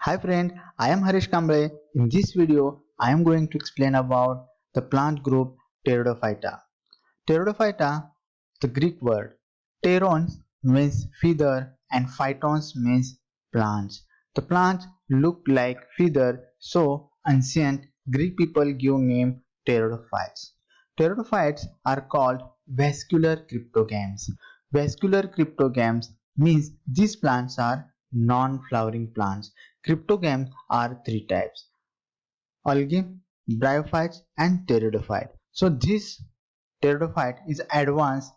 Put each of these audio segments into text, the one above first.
Hi friend, I am Harish Kamble. In this video, I am going to explain about the plant group Pteridophyta. Pteridophyta, the Greek word. Pteron means feather and phytons means plants. The plants look like feather, so ancient Greek people give name Pteridophytes. Pteridophytes are called vascular cryptogams. Vascular cryptogams means these plants are non-flowering plants. Cryptogams are three types: algae, bryophytes and pteridophyte. So this pteridophyte is advanced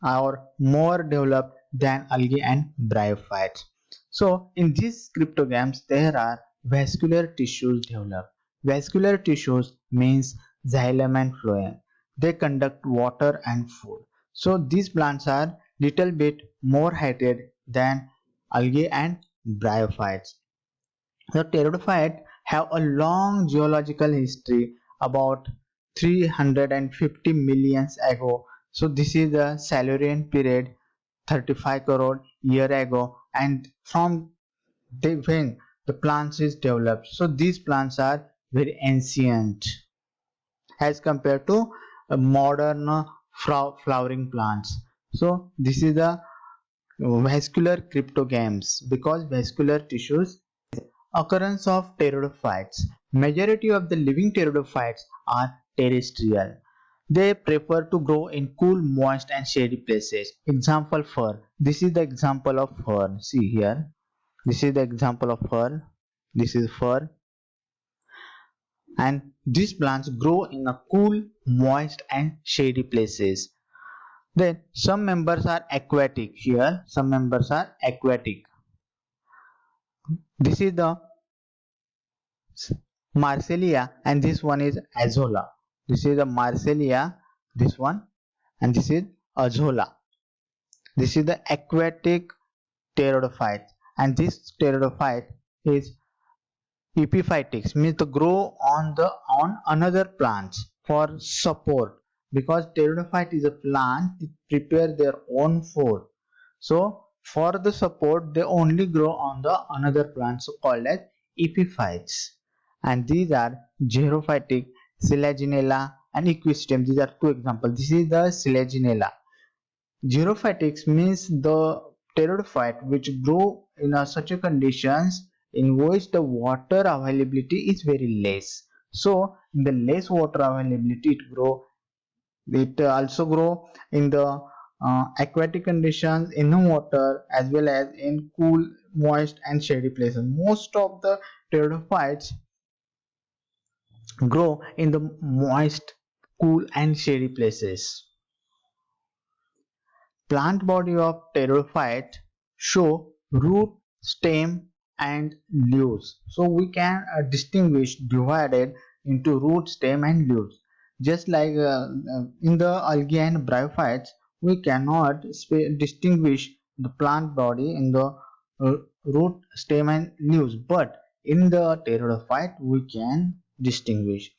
or more developed than algae and bryophytes. So in these cryptogams there are vascular tissues developed. Vascular tissues means xylem and phloem. They conduct water and food. So these plants are little bit more heighted than algae and bryophytes. The pteridophytes have a long geological history, about 350 million ago. So this is the Silurian period, 35 crore year ago, and from when the plants is developed. So these plants are very ancient as compared to modern flowering plants. So this is the vascular cryptogams because vascular tissues. Occurrence of pteridophytes. Majority of the living pteridophytes are terrestrial. They prefer to grow in cool, moist and shady places. Example fir. This is the example of fir. See here. This is the example of fir. This is fir. And these plants grow in a cool, moist and shady places. Then some members are aquatic. Here some members are aquatic. This is the Marcellia and this one is Azolla. This is a Marcellia, this one, and this is Azolla. This is the aquatic pteridophyte, and this pteridophyte is epiphytic, means to grow on another plants for support, because pteridophyte is a plant that prepare their own food. So for the support they only grow on the another plant, so called as epiphytes. And these are xerophytic, Selaginella and Equistem. These are two examples. This is the Selaginella. Xerophytics means the pteridophyte which grow in such a conditions in which the water availability is very less. So in the less water availability it also grow in the aquatic conditions in the water as well as in cool, moist and shady places. Most of the pteridophytes grow in the moist, cool and shady places. Plant body of pteridophyte show root, stem and leaves. So we can distinguish divided into root, stem and leaves. Just like in the algae and bryophytes, we cannot distinguish the plant body in the root, stem and leaves, but in the pteridophyte we can distinguish.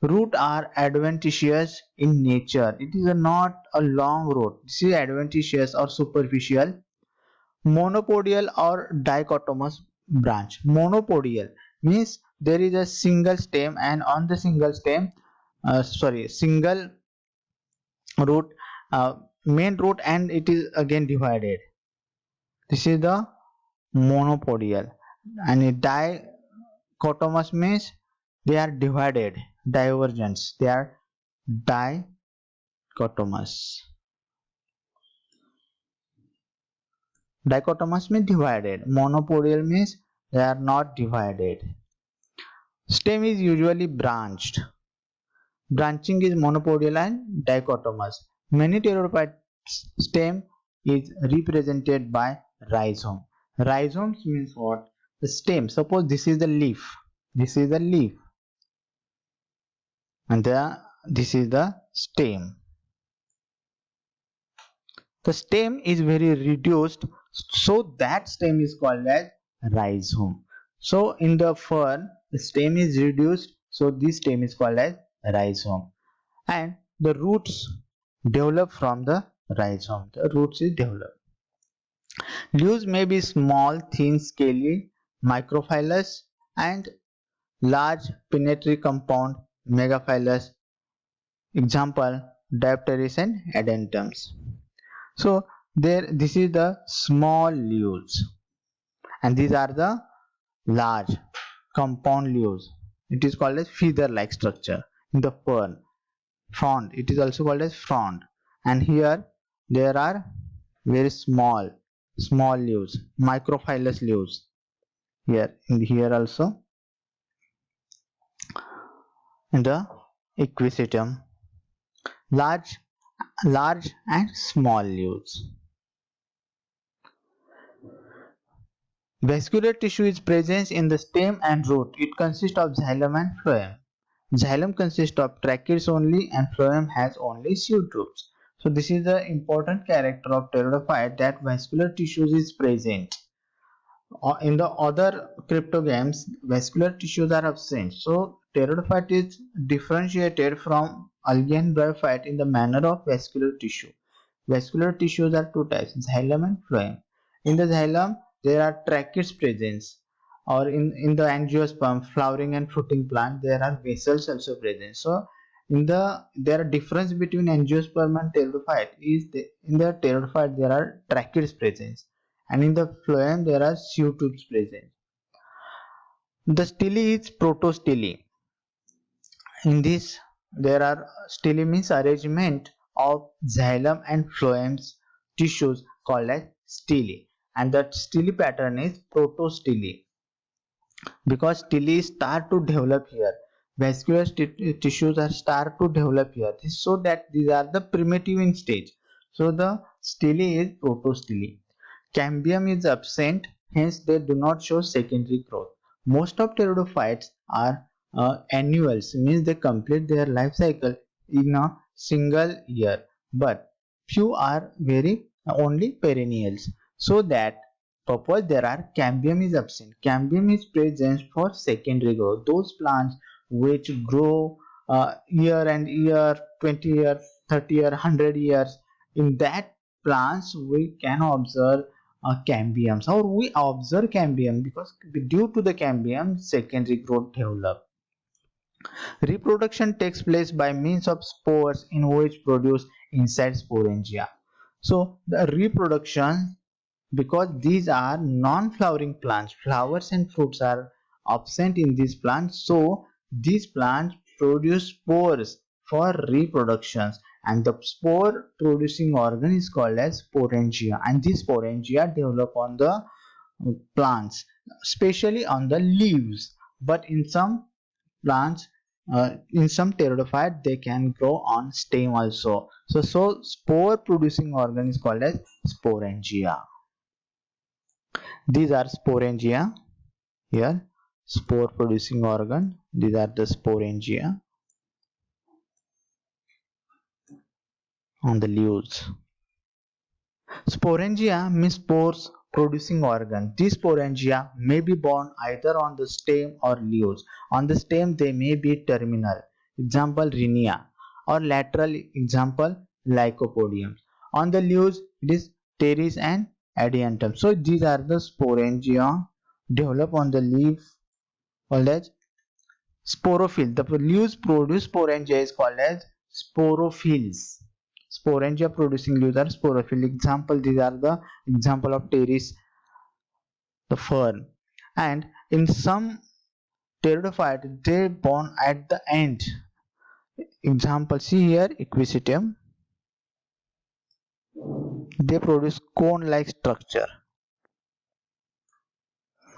Root are adventitious in nature. It is not a long root. This is adventitious or superficial. Monopodial or dichotomous branch. Monopodial means there is a single stem, and on the single stem, single root, main root, and it is again divided. This is the monopodial. And a dichotomous means they are divided, divergence. They are dichotomous. Dichotomous means divided. Monopodial means they are not divided. Stem is usually branched. Branching is monopodial and dichotomous. Many pteridophyte stem is represented by rhizome. Rhizomes means what? The stem. Suppose this is the leaf. This is the leaf, and this is the stem. The stem is very reduced, so that stem is called as rhizome. So in the fern, the stem is reduced, so this stem is called as rhizome. And the roots develop from the rhizome. The roots is developed. Leaves may be small, thin, scaly, microphylus, and large pinnatory compound megaphylus. Example, Dipteris and Edentums. So this is the small leaves, and these are the large compound leaves. It is called as feather-like structure in the fern. Frond. It is also called as frond. And here there are very small leaves, microphylous leaves. Here also in the equisetum, large and small leaves. Vascular tissue is present in the stem and root. It consists of xylem and phloem. Xylem consists of tracheids only and phloem has only sieve tubes. So this is the important character of pteridophyte, that vascular tissues is present. In the other cryptogams, vascular tissues are absent. So pteridophyte is differentiated from algae and bryophyte in the manner of vascular tissue. Vascular tissues are two types, xylem and phloem. In the xylem, there are tracheids presence, or in the angiosperm, flowering and fruiting plant, there are vessels also present. So there are difference between angiosperm and pteridophyte is in the pteridophyte there are tracheids presence, and in the phloem there are sieve tubes present. The stele is protostele. In this, there are stele means arrangement of xylem and phloem tissues called as stele, and that stele pattern is protostele because stele start to develop here. Vascular tissues are start to develop here. So that these are the primitive in stage. So the stele is protostele. Cambium is absent, hence they do not show secondary growth. Most of pteridophytes are annuals, means they complete their life cycle in a single year, but few are very only perennials. So that purpose there are cambium is absent. Cambium is present for secondary growth. Those plants which grow year and year, 20 years, 30 years, 100 years, in that plants we can observe cambiums, or we observe cambium because due to the cambium secondary growth develop. Reproduction takes place by means of spores in which produce inside sporangia. So the reproduction, because these are non-flowering plants, flowers and fruits are absent in these plants, so these plants produce spores for reproductions, and the spore producing organ is called as sporangia, and these sporangia develop on the plants, especially on the leaves, but in some plants, in some pteridophyte they can grow on stem also. So spore producing organ is called as sporangia. These are sporangia. Here spore producing organ, these are the sporangia on the leaves. Sporangia means spores producing organ. These sporangia may be born either on the stem or leaves. On the stem they may be terminal, example Rhinia, or lateral, example Lycopodium. On the leaves it is Pteris and Adiantum. So these are the sporangia develop on the leaf called as sporophyll. The leaves produce sporangia is called as sporophylls. Sporangia producing leaves are sporophyll. Example, these are the example of Pteris, the fern. And in some pteridophyte, they born at the end. Example, see here Equisetum. They produce cone-like structure.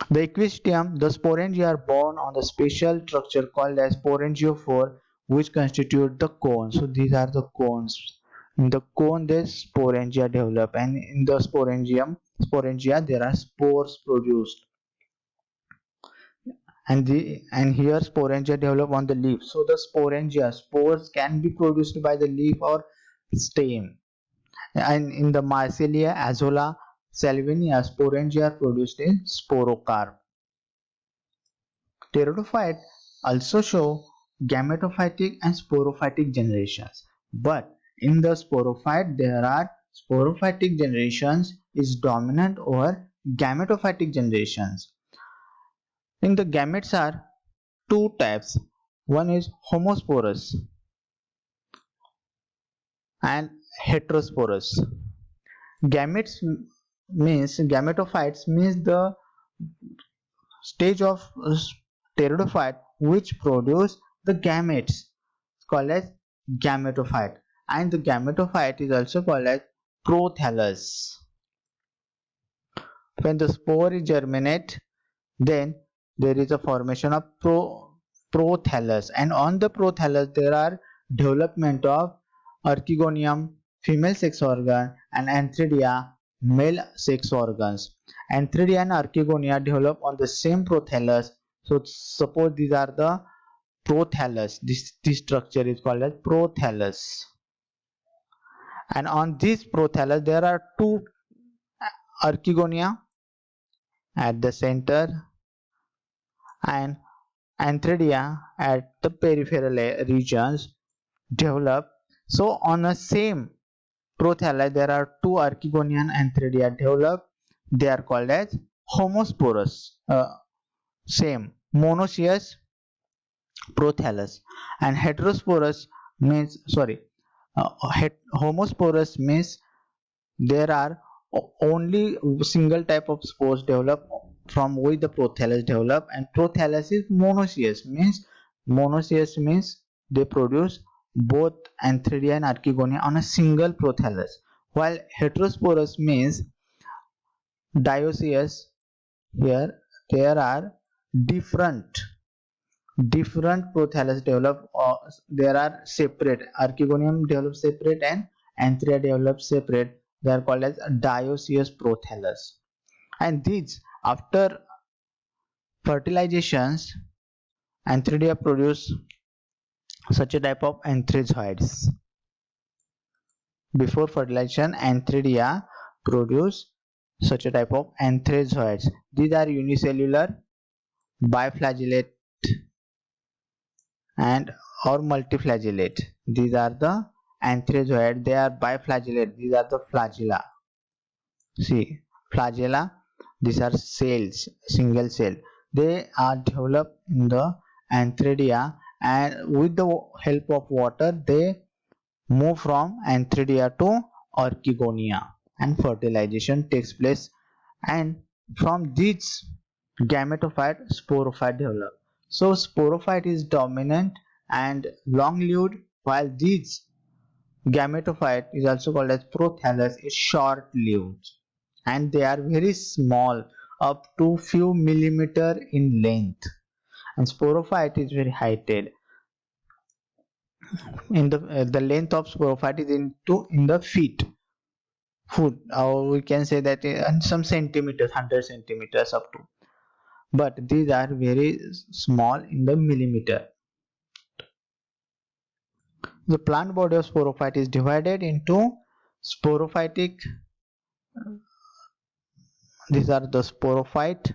The equisteum, the sporangia are born on the special structure called as sporangiophore, which constitute the cone. So these are the cones. In the cone, the sporangia develop, and in the sporangia, there are spores produced. And here sporangia develop on the leaf. So the sporangia, spores can be produced by the leaf or stem. And in the Marsilia, Azolla, Salvinia, sporangia are produced in sporocarp. Pteridophyte also show gametophytic and sporophytic generations, but in the sporophyte there are sporophytic generations is dominant over gametophytic generations. In the gametes are two types. One is homosporous and heterosporous. Gametes means gametophytes means the stage of pteridophyte which produce the gametes called as gametophyte, and the gametophyte is also called as prothallus. When the spore is germinate, then there is a formation of prothallus, and on the prothallus there are development of archegonium female sex organ and antheridia male sex organs. Antheridia and archegonia develop on the same prothallus. So suppose these are the prothallus, this structure is called as prothallus, and on this prothallus there are two archegonia at the center and antheridia at the peripheral regions develop. So on a same prothallus there are two archegonia and antheridia develop. They are called as homosporous, same monoecious prothallus, and heterosporous means homosporous means there are only single type of spores develop from which the prothallus develop, and prothallus is monoecious means they produce both antheridia and archegonia on a single prothallus, while heterosporous means dioecious. Here there are different prothallus develop, there are separate archegonium develop separate and antheria develop separate. They are called as dioecious prothallus, and these after fertilizations antheridia produce such a type of anthrazoids. Before fertilization antheridia produce such a type of anthrazoids. These are unicellular, biflagellate and or multiflagellate. These are the anthrazoid. They are biflagellate. These are the flagella. See, flagella. These are cells, single cell. They are developed in the antheridia, and with the help of water, they move from antheridia to archegonia, and fertilization takes place. And from these gametophyte, sporophyte develop. So sporophyte is dominant and long-lived, while these gametophyte is also called as prothallus is short-lived, and they are very small, up to few millimeter in length, and sporophyte is very heighted. In the length of sporophyte is in the feet foot, or we can say that in some centimeters, 100 centimeters up to, but these are very small in the millimeter. The plant body of sporophyte is divided into sporophytic, these are the sporophyte,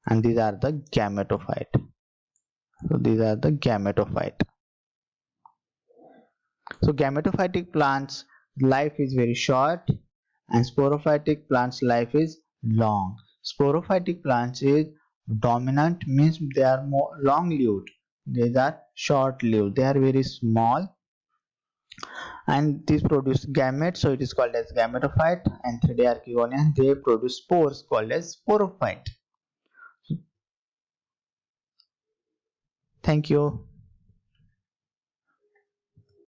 and these are the gametophyte. So these are the gametophyte. So gametophytic plants life is very short, and sporophytic plants life is long. Sporophytic plants is dominant means they are more long lived. These are short lived. They are very small, and these produce gametes, so it is called as gametophyte. And 3D archegonia, they produce spores called as sporophyte. Thank you.